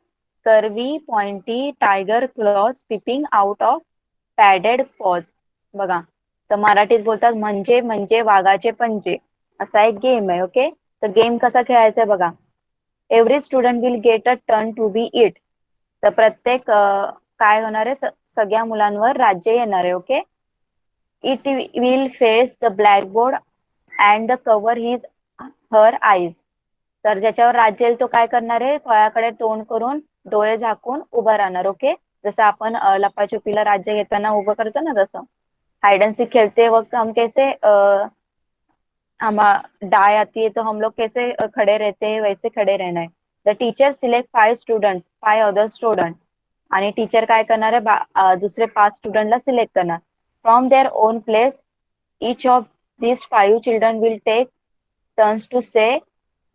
Curvy pointy tiger claws peeping out of padded pause. बघा, तर मराठीत बोलतात म्हणजे वाघाचे पंजे, असा एक गेम आहे। ओके, तर गेम कसा खेळायचा आहे बघा। Every student will get a turn to be it. तर प्रत्येक काय होणार आहे, सगळ्या मुलांवर राज्य येणार आहे। Okay, it will face the blackboard and the cover his her eyes. तर ज्याच्यावर राज्य येईल तो काय करणार आहे, फळाकडे तोंड करून डोळे झाकून उभा राहणार। ओके, जसं आपण लपाछुपीला राज्य घेताना उभं करतो ना, तसं हाइड एंड सीक खेलते वक्त हम कैसे हम डाय आती है तो हम लोग कैसे खड़े रहते हैं, वैसे खड़े रहना है। The teacher select 5 students, 5 other student, आणि टीचर काय करणार आहे, दुसरे 5 स्टुडंटला सिलेक्ट करणार from their own place. Each of these 5 children will take turns to say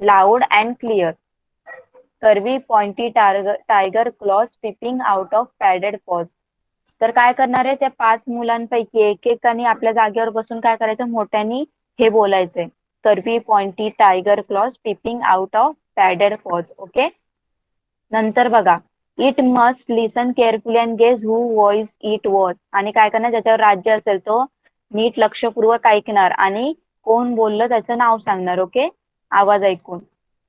loud and clear, curvy pointy tiger claws peeping out of padded paws। तर काय करणार आहे, त्या 5 मुलांपैकी एकेकाने आपल्या जागेवर बसून काय करायचं, मोठ्यानी हे बोलायचंय, curvy pointy tiger claws peeping out of padded paws. Okay, नंतर बघा, it must listen carefully and guess who voice it was, आणि काय करणार, ज्याच्यावर राज्य असेल तो नीट लक्षपूर्वक ऐकणार आणि कोण बोललं त्याचं नाव सांगणार। ओके, आवाज ऐकून।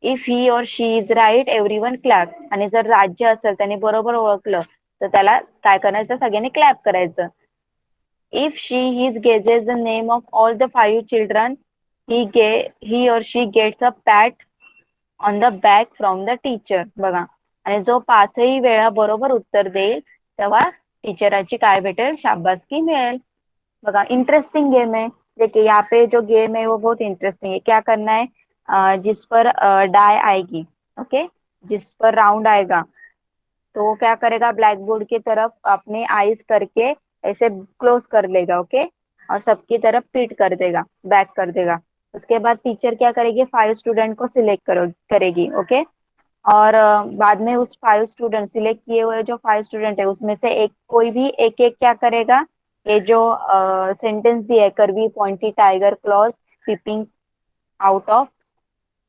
If he or she is right everyone clap, आणि जर राज्य असेल त्याने बरोबर ओळखलं तर त्याला काय करायचं, सगळ्यांनी क्लॅप करायचं। If she his guesses the name of all the 5 children he or she gets a pat on the back from the teacher. बघा, आणि जो 5ही वेळा बरोबर उत्तर देईल तेव्हा टीचराची काय भेटेल, शाबासकी मिळेल। बघा इंटरेस्टिंग गेम है। देखिए यहाँ पे जो गेम है वो बहुत इंटरेस्टिंग है। क्या करना है, जिस पर डाई आएगी, ओके, जिस पर राउंड आएगा तो वो क्या करेगा, ब्लैक बोर्ड की तरफ अपने आईज करके ऐसे क्लोज कर लेगा। ओके, और सबकी तरफ पीट कर देगा, बैक कर देगा। उसके बाद टीचर क्या करेगी, 5 स्टूडेंट को सिलेक्ट करेगी। ओके, और बाद में उस 5 स्टूडेंट सिलेक्ट किए हुए जो 5 स्टूडेंट है उसमें से एक कोई भी एक एक क्या करेगा, ये जो सेंटेंस दिया है, curvy pointy tiger claws peeping out of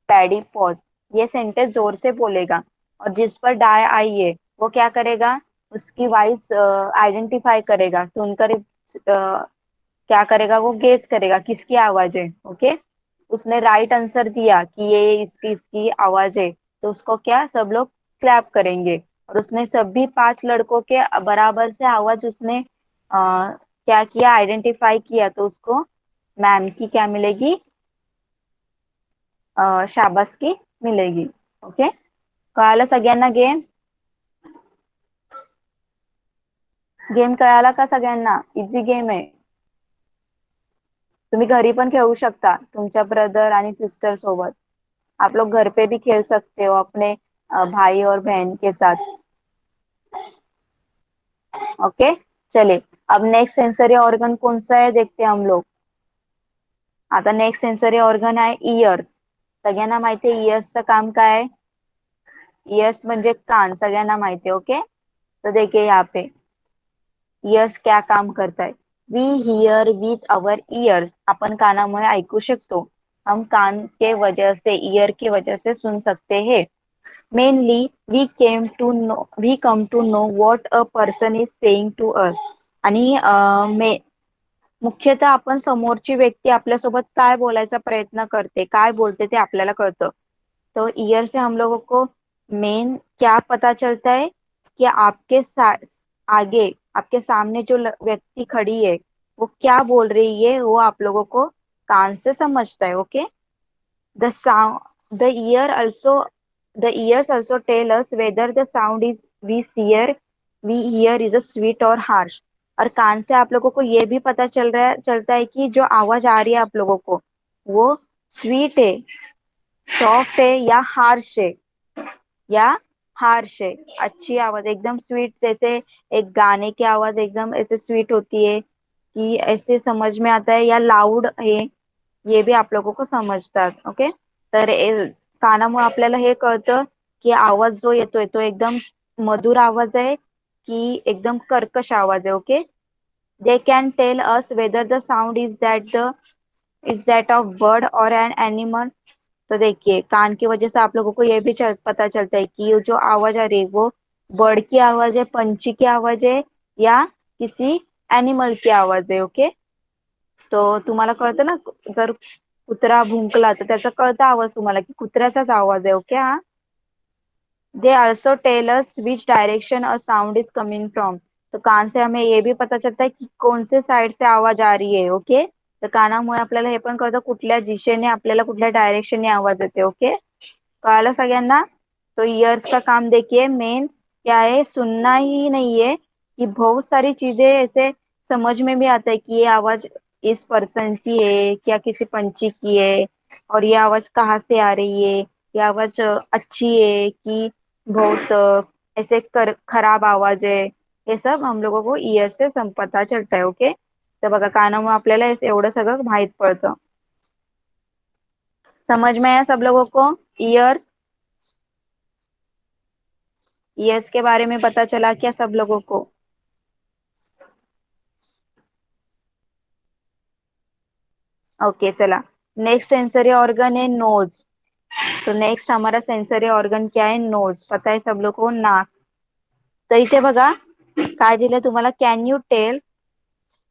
paddy paws, ये सेंटेंस जोर से बोलेगा। और जिस पर डाय आई है वो क्या करेगा, उसकी वॉइस आइडेंटिफाई करेगा, सुनकर क्या करेगा, वो गेस करेगा किसकी आवाज है। ओके, उसने राइट आंसर दिया कि ये इसकी इसकी आवाज है, तो उसको क्या सब लोग क्लैप करेंगे। और उसने सभी 5 लड़कों के बराबर से आवाज उसने क्या किया, आइडेंटिफाई किया, तो उसको मैम की क्या मिलेगी, शाबासकी मिलेगी। ओके, कळालं सगळ्यांना गेम? गेम कळाला का सगळ्यांना? इझी गेम आहे, तुम्ही घरी पण खेळू शकता तुमच्या ब्रदर आणि सिस्टर सोबत। आप लोग घर पे भी खेल सकते हो अपने भाई और बहन के साथ। ओके, चलिए अब नेक्स्ट सेंसरी ऑर्गन कौन सा है देखते हैं हम लोग। आता नेक्स्ट सेंसरी ऑर्गन आहे इयर्स। सगळ्यांना माहिती आहे इयर्सचं काम काय आहे? इयर्स म्हणजे कान, सगळ्यांना माहिती आहे। ओके, तो देखिए यहाँ पे इयर्स क्या काम करता है। We hear with our ears, अपन कानामुळे ऐकू शकतो। हम कान के वजह से, ईयर की वजह से सुन सकते हैं। Mainly we come to know what a person is saying to us, आणि मुख्यतः आपण समोरची व्यक्ती आपल्यासोबत काय बोलायचा प्रयत्न करते, काय बोलते ते आपल्याला कळतं। तो ईयर से हम लोगों को मेन क्या पता चलता है कि आगे आपके सामने जो व्यक्ति खड़ी है वो क्या बोल रही है वो आप लोगों को कान से समझता है, okay. The sound the ear also the ears also tell us whether the sound is we hear is a sweet और हार्श। और कान से आप लोगों को ये भी पता चलता है कि जो आवाज आ रही है आप लोगों को वो स्वीट है, सॉफ्ट है या हार्श है, या हार्श है। अच्छी आवाज एकदम स्वीट, जैसे एक गाने की आवाज एकदम ऐसे स्वीट होती है कि ऐसे समझ में आता है, या लाऊड है, ये बी आप लोगों को समजतात, ओके। तर कानामुळे आपल्याला हे कळतं की आवाज जो येतोय तो एकदम मधुर आवाज आहे की एकदम कर्कश आवाज आहे, okay. They can tail us whether the sound is that of bird और एन एनिमल। तो देखिए कान की वजह से आप लोगों को ये भी पता चलता है कि ये जो आवाज आ रही है वो बर्ड की आवाज है, पंछी की आवाज है, या किसी एनिमल की आवाज है, ओके। तो तुम्हाला कळतं ना, जर कुत्रा भुंकला तर त्याचा कळता आवाज तुम्हाला की कुत्र्याचाच आवाज आहे, ओके। हा, they also tell us which direction a sound is coming from. तो कान से हमें ये भी पता चलता है कि कौन से साइड से आवाज आ रही है, ओके। तर कानामुळे आपल्याला हे पण कळतं कुठल्या दिशेने आपल्याला कुठल्या डायरेक्शनने आवाज येते, ओके। कळालं सगळ्यांना। तो ईयर्स का काम देखिए मेन क्या है, सुनना ही नहीं है कि बहुत सारी चीजें ऐसे समझ में भी आता है कि ये आवाज इस पर्सन की है क्या किसी पंछी की है, और ये आवाज कहाँ से आ रही है, ये आवाज अच्छी है कि बहुत ऐसे खराब आवाज है। हे सब हम लोगों को ईयर से पता चलता है, ओके। तर बघा कानामुळे आपल्याला एवढं सगळं माहित पडतं। समझ में आया सब लोगों को? ईयर्स ईयर्स के बारे में पता चला क्या सब लोगों को? ओके चला। नेक्स्ट सेंसरी ऑर्गन है नोज। तो नेक्स्ट हमारा सेंसरी ऑर्गन क्या है? नोज। पता है सब लोगों को, नाक। तर इथे बघा काय दिलं तुम्हाला, can you tell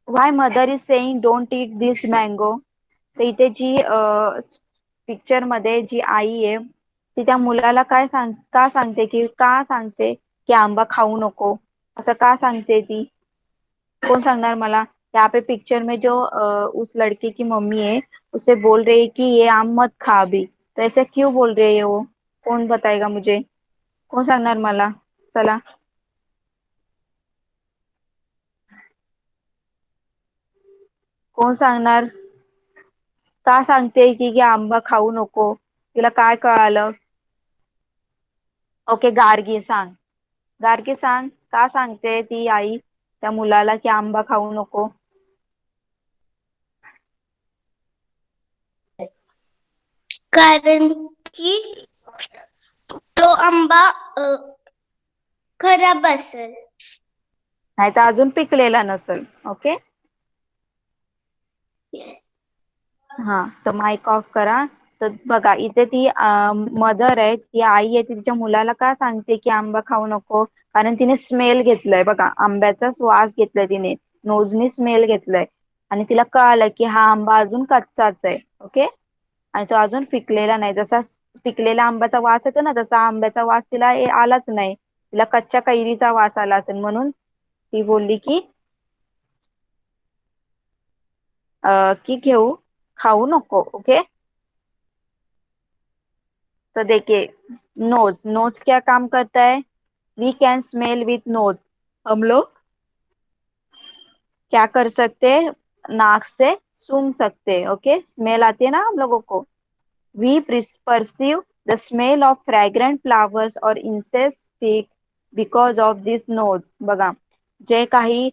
why mother is saying don't eat this mango. तर इथे जी पिक्चर मध्ये जी आई आहे ती त्या मुलाला का सांगते की आंबा खाऊ नको, असं का सांगते ती? कौन सांगणार मला? यहाँ पे पिक्चर में जो उस लड़के की मम्मी है उसे बोल रही है कि ये आम मत खा अभी, तो ऐसे क्यों बोल रही है वो? कौन बताएगा मुझे? कौन सांगणार मला? चला, कोण सांगणार? का सांगते की आंबा खाऊ नको? तिला काय कळालं? ओके, गार्गी सांग। गार्गी सांग, का सांगते ती आई त्या मुलाला की आंबा खाऊ नको? कारण की तो आंबा खराब असेल। नाही तर अजून पिकलेला नसेल, ओके। Yes. हा, तर माईक ऑफ करा। तर बघा इथे ती मदर आहे, ती आई आहे, ती तिच्या मुलाला का सांगते की आंबा खाऊ नको? कारण तिने स्मेल घेतलाय बघा, आंब्याचा वास घेतलाय तिने, नोजनी स्मेल घेतलाय, आणि तिला कळालं की हा आंबा अजून कच्चाच आहे, ओके। आणि तो अजून पिकलेला नाही। जसा पिकलेला आंब्याचा वास येतो ना, तसा आंब्याचा वास तिला आलाच नाही, तिला कच्च्या कैरीचा वास आला असेल, म्हणून ती बोलली की घेऊ खाऊ नको, ओके। तो देखिए नोज, नोज क्या काम करता है? We can smell with nose. हम लोग क्या कर सकते हैं? नाक से सूंघ सकते हैं, ओके। स्मेल आती है ना हम लोगों को। We perceive the smell of fragrant flowers और incense stick because of this nose. बघा, जे काही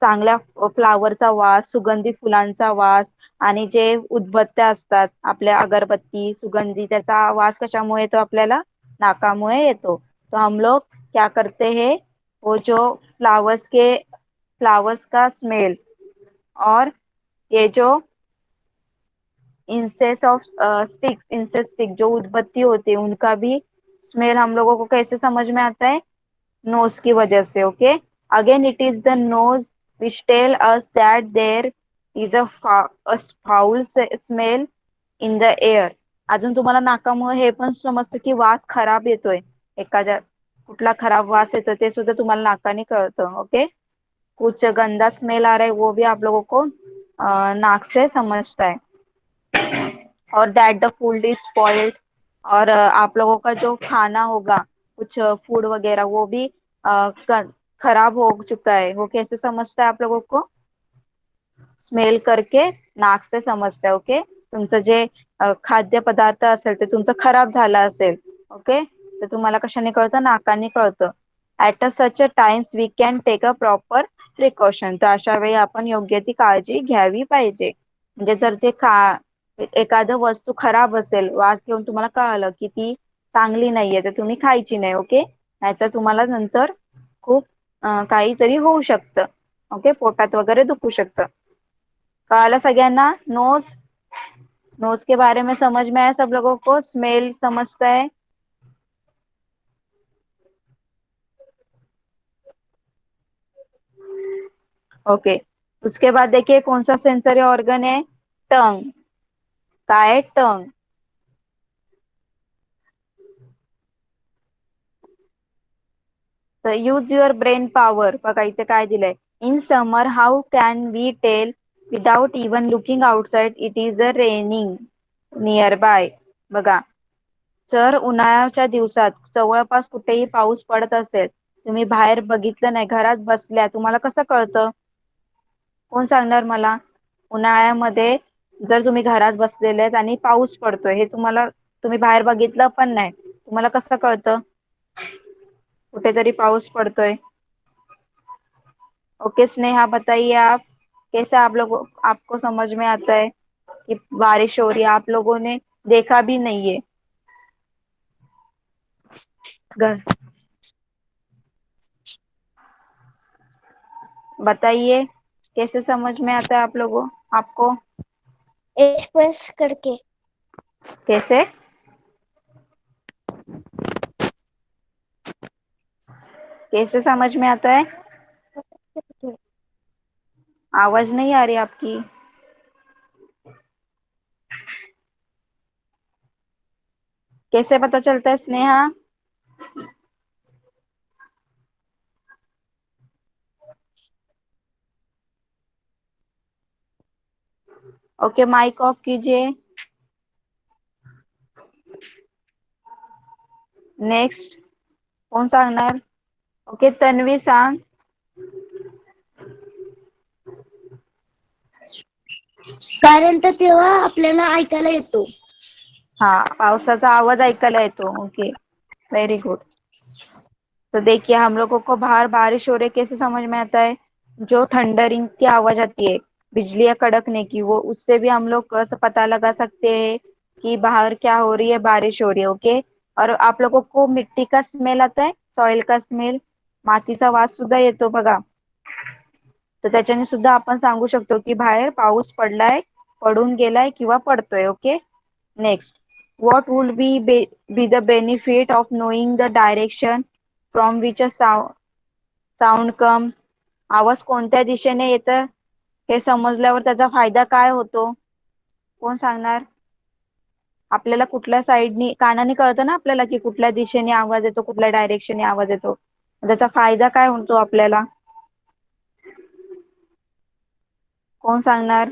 चांगल्या फ्लावरचा वास, सुगंधी फुलांचा वास, आणि जे उदबत्त्या असतात आपल्या अगरबत्ती सुगंधी, त्याचा वास कशामुळे येतो आपल्याला? नाकामुळे येतो। तो हम लोग क्या करते हैं, वो जो फ्लावर्स का स्मेल, और ये जो इंसेस स्टिक जो उदबत्ती होती है उनका भी स्मेल हम लोगों को कैसे समझ में आता है? नोज की वजह से, okay. Again it is the nose which tell us that there is foul smell in the air. अजून तुम्हाला नाकामुळे हे पण समजतं की वास खराब येतोय, एखाद्या कुठला खराब वास येतो ते सुद्धा तुम्हाला नाकाने कळतं, ओके। कुछ गंदा स्मेल आ रहा है वो भी आप लोगों को नाक से समझता है। और that the food is spoiled, और आप लोगों का जो खाना होगा, कुछ फूड वगैरह वो भी खराब हो चुका है, वो कैसे समझता है आप लोगों को? स्मेल करके नाक से समजते. ओके, तुमचं जे खाद्य पदार्थ असेल ते तुमचं खराब झालं असेल, ओके, तर तुम्हाला कशाने कळतं? नाकाने कळतं. At a such a times we can take a proper precaution, तर अशा वेळी आपण योग्य ती काळजी घ्यावी पाहिजे. म्हणजे जर ते एखादं वस्तू खराब असेल, वास घेऊन तुम्हाला कळालं की ती चांगली नाहीये, तर तुम्ही खायची नाही. ओके, नाहीतर तुम्हाला नंतर खूप काहीतरी होऊ शकतं. ओके, पोटात वगैरे दुखू शकतं. कळालं सगळ्यांना? नोज, नोज के बारे में समझ में आया सब लोगों को? स्मेल समझता है? ओके, उसके बाद देखिए कौन सा सेंसरी ऑर्गन है? टंग. काय आहे? टंग. तर यूज युअर ब्रेन पॉवर. बघा इथे काय दिलंय. In summer how can we tell without even looking outside it is a raining nearby. बघा, जर उन्हाळ्याच्या दिवसात जवळपास कुठेही पाऊस पडत असेल, तुम्ही बाहेर बघितलं नाही, घरात बसल्या, तुम्हाला कसं कळतं? कोण सांगणार मला? उन्हाळ्यामध्ये जर तुम्ही घरात बसलेले आहेत आणि पाऊस पडतोय, हे तुम्ही बाहेर बघितलं पण नाही, तुम्हाला कसं कळतं कुठेतरी पाऊस पडतोय? ओके स्नेहा, बताइए आप, कैसा आप लोगों आपको समझ में आता है कि बारिश हो रही है, आप लोगों ने देखा भी नहीं है घर? बताइए कैसे समझ में आता है आप लोगों आपको? एक्सप्रेस करके। कैसे? कैसे समझ में आता है? आवाज नहीं आ रही आपकी. कैसे पता चलता है स्नेहा? ओके, माइक ऑफ कीजिए. नेक्स्ट कोण सांगणार? ओके, तन्वी सांग. कारण तर तेव्हा आपल्याला ऐकायला येतो. हाँ, पावसाचा आवाज ऐकायला येतो. Okay, very good. तो देखिए हम लोगों को बाहर बारिश हो रही कैसे समझ में आता है? जो थंडरिंग की आवाज आती है, बिजलियां कड़कने की, वो उससे भी हम लोग कैसे पता लगा सकते हैं कि बाहर क्या हो रही है, बारिश हो रही है. ओके, और आप लोगों को मिट्टी का स्मेल आता है, सॉइल का स्मेल, मातीचा वास सुद्धा येतो बघा. तर त्याच्याने सुद्धा आपण सांगू शकतो की बाहेर पाऊस पडलाय, पडून गेलाय किंवा पडतोय. Okay, next, what would be the benefit of knowing the direction from which a sound comes? आवाज कोणत्या दिशेने येतं हे समजल्यावर त्याचा फायदा काय होतो? कोण सांगणार? आपल्याला कुठल्या साईडनी कानाने कळतं ना आपल्याला की कुठल्या दिशेने आवाज येतो, कुठल्या डायरेक्शनने आवाज येतो. त्याचा फायदा काय होतो आपल्याला? कोण सांगणार?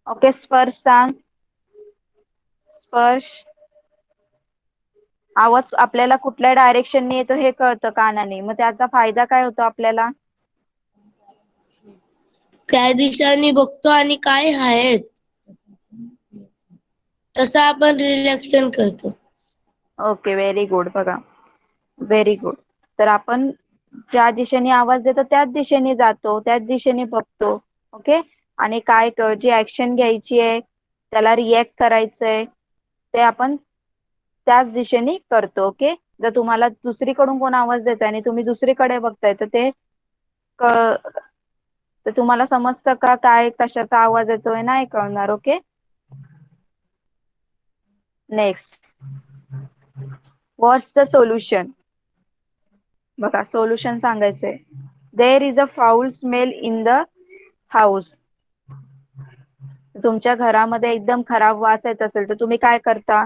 ओके, स्पर्श सांग. स्पर्श, आवाज आपल्याला कुठल्या डायरेक्शनने येतो हे कळतं कानाने, मग त्याचा फायदा काय होतो आपल्याला? त्या दिशेने बघतो आणि काय आहेत तसं आपण रिलॅक्शन करतो. Okay, very good. बघा, व्हेरी गुड. तर आपण ज्या दिशेने आवाज देतो त्याच दिशेने जातो, त्याच दिशेने बघतो. ओके, आणि काय जी ऍक्शन घ्यायची आहे, त्याला रिॲक्ट करायचंय, ते आपण त्याच दिशेने करतो. ओके, जर तुम्हाला दुसरीकडून कोण आवाज देत आणि तुम्ही दुसरीकडे बघताय, तर ते तर तुम्हाला समजतं का काय कशाचा आवाज येतोय? नाही कळणार. Okay, next, what's the solution? बघा, सोल्युशन सांगायचंय. There is a foul smell in the house. तुमच्या घरामध्ये एकदम खराब वास येत असेल तर तुम्ही काय करता?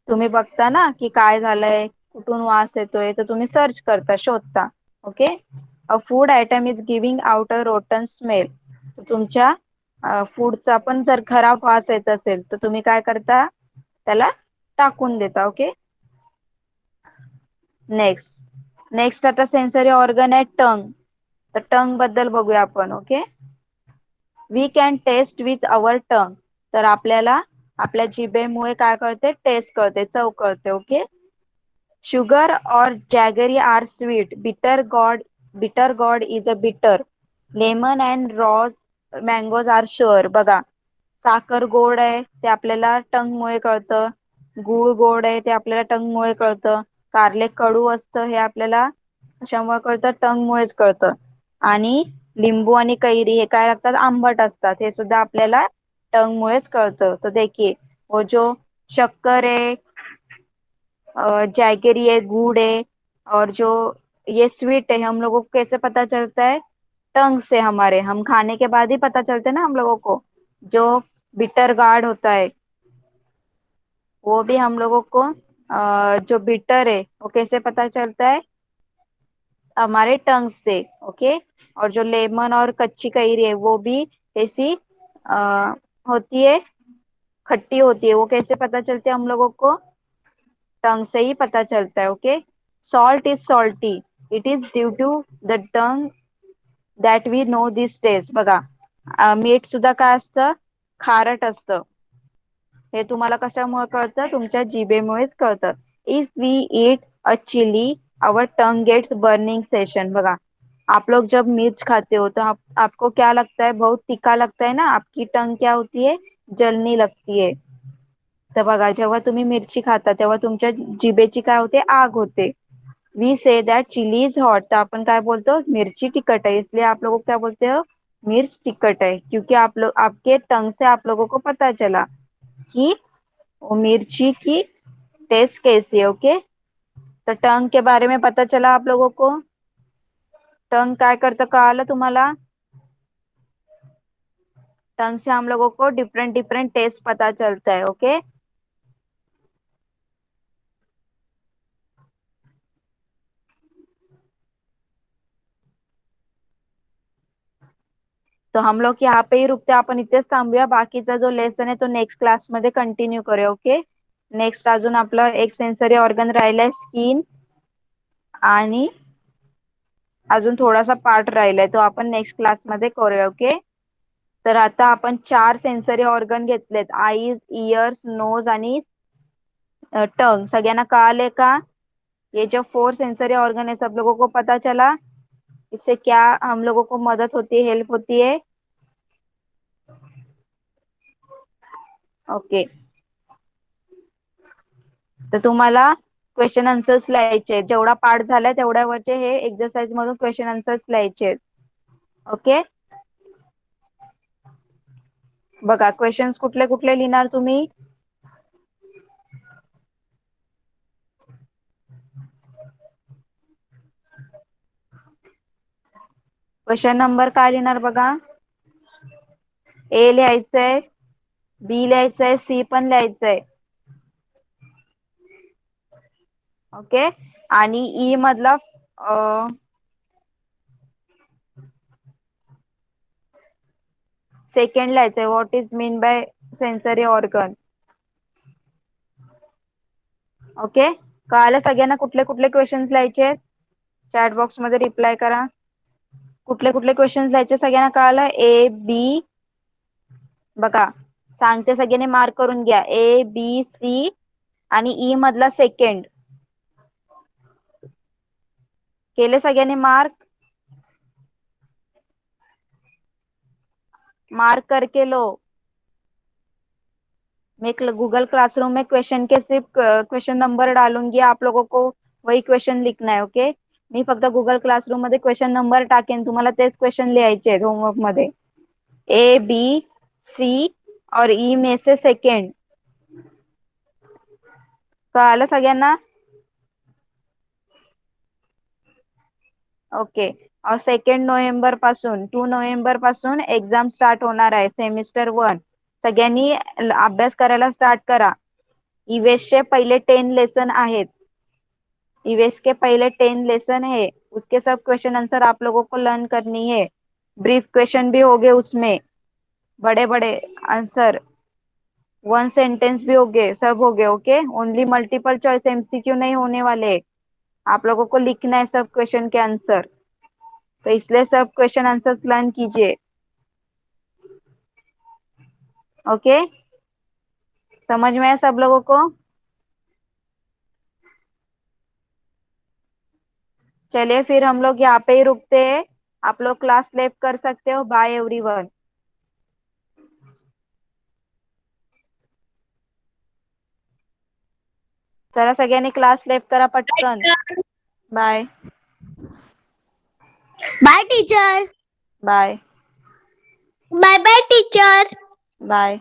तुम्ही बघता ना की काय झालंय, कुठून वास येतोय, तर तुम्ही सर्च करता, शोधता. Okay. A food item is giving out a rotten smell. तुमच्या फूडचा पण जर खराब वास येत असेल तर तुम्ही काय करता, त्याला टाकून देता. ओके. नेक्स्ट आता सेन्सरी ऑर्गन आहे टंग. तर टंग बद्दल बघूया आपण. Okay. We can taste with our tongue. तर आपल्याला आपल्या जिभेमुळे काय कळते, टेस्ट कळते, चव कळते. ओके. शुगर और jaggery are sweet, bitter gourd is a bitter, lemon and raw mangoes are sour. बघा, साखर गोड आहे ते आपल्याला टंग मुळे कळतं, गूळ गोड आहे ते आपल्याला टंग मुळे कळतं, कारले कडू असतं हे आपल्याला कशामुळे कळतं, टंग मुळेच कळतं. आणि लिंबू आणि कैरी हे काय लागतात, आंबट असतात, हे सुद्धा आपल्याला टंग मुळेच कळतं. तो देखिए वो जो शक्कर है, जैगरी है, गुड़ है, और जो ये स्वीट है, हम लोगों को कैसे पता चलता है, टंग से हमारे, हम खाने के बाद ही पता चलते हैं ना हम लोगों को. जो बिटर गार्ड होता है वो भी हम लोगों को जो बिटर है वो कैसे पता चलता है, हमारे टंग से. ओके. और जो लेमन और कच्ची कैरी है वो भी ऐसी होती है, खट्टी होती है, वो कैसे पता चलती है हम लोगों को, टंग से ही पता चलता है. Okay. Salt is salty, it is due to the tongue that we know this taste. बघा, मीठ सुद्धा काय असतं, खारट असतं. हे तुम्हाला कशामुळे कळतं, तुमच्या जिभेमुळेच कळतं. If we eat a chilli our tongue gets burning sensation. बघा, आप लोग जब मिर्च खाते हो तो आपको क्या लगता है, बहुत तीखा लगता है ना, आपकी टंग क्या होती है, जलनी लगती है. तर बघा, जेव्हा तुम्ही मिरची खाता तेव्हा तुमच्या जिभेची काय होते, आग होते. We say that chilli is hot, तो अपन काय बोलते, मिर्ची टिकट है, इसलिए आप लोगों को क्या बोलते हो, मिर्च टिकट है, क्योंकि आप लोग आपके टंग से आप लोगों को पता चला कि वो मिर्ची की टेस्ट कैसी है. ओके. तो टंग के बारे में पता चला आप लोगों को. टंग काय करतं कळालं तुम्हाला. टंग से हम लोगों को डिफरेंट डिफरेंट टेस्ट पता चलता है. ओके. तो हम लोग यहाँ पे ही रुकते, आपण इथेच थांबूया. बाकीचा जो लेसन आहे तो नेक्स्ट क्लास मध्ये कंटिन्यू करूया. ओके. नेक्स्ट अजून आपलं एक सेन्सरी ऑर्गन राहिलाय, स्किन, आणि अजून थोडासा पार्ट राहिलाय, तो आपण नेक्स्ट क्लास मध्ये करूया. ओके. तर आता आपण 4 सेन्सरी ऑर्गन घेतलेत, आईज, इयर्स, नोज आणि टंग. सगळ्यांना कळाले का, ये जो 4 सेंसरी ऑर्गन है सब लोगों को पता चला, इससे क्या हम लोगों को मदद होती है, हेल्प होती है. ओके. तर तुम्हाला क्वेश्चन आन्सर्स लिहायचे, जेवढा पार्ट झालाय तेवढ्यावरचे हे एक्सरसाइज मधून क्वेश्चन आन्सर्स लिहायचे. ओके. बघा, क्वेश्चन्स कुठले कुठले लिहिणार तुम्ही. क्वेश्चन नंबर काय लिहिणार बघा, ए लिहायचंय, बी लिहायचंय, सी पण लिहायचंय. ओके. आणि ई मधला सेकंड लिहायचंय, what is mean by sensory organ. Okay. कळालं सगळ्यांना कुठले कुठले क्वेश्चन्स लिहायचे, चॅट बॉक्स मध्ये रिप्लाय करा. कुठले कुठले क्वेश्चन्स लिहायचे सगळ्यांना कळालं, ए बी. बघा, सांगते, सगळ्यांनी मार्क करून घ्या, ए बी सी आणि ई मधला सेकंड. केले सगळ्यांनी मार्क, मार्क करके लो. मैं गूगल क्लासरूम में क्वेश्चन के सिर्फ क्वेश्चन नंबर डालूंगी, आप लोगों को वही क्वेश्चन लिखना है. ओके. मी फक्त गुगल क्लासरूम मध्ये क्वेश्चन नंबर टाकेन, तुम्हाला तेच क्वेश्चन लिहायचे आहेत होमवर्क मध्ये. ए बी सी और ई में से सेकंड. कळालं सगळ्यांना. ओके. और 2 नोव्हेंबर पासून 2 नोव्हेंबर पासून एक्झाम स्टार्ट होणार आहे, सेमिस्टर 1. सगळ्यांनी अभ्यास करायला स्टार्ट करा. ईव्हीएसचे पहिले 10 लेसन आहेत. ईवीएस के पहले 10 लेसन है, उसके सब क्वेश्चन आंसर आप लोगों को लर्न करनी है। ब्रीफ क्वेश्चन भी हो गए उसमें, बड़े बड़े आंसर, वन सेंटेंस भी हो गए, सब हो गए। Okay, only multiple choice MCQ नहीं होने वाले, आप लोगों को लिखना है सब क्वेश्चन के आंसर, तो इसलिए सब क्वेश्चन आंसर्स लर्न कीजिए। ओके, समझ में है सब लोगों को? चलिए फिर हम लोग यहाँ पे ही रुकते हैं, आप लोग क्लास लेफ्ट कर सकते हो। Bye everyone. चला सगळ्यांनी क्लास लेफ्ट करा पटकन। Bye bye teacher. Bye bye bye teacher. Bye.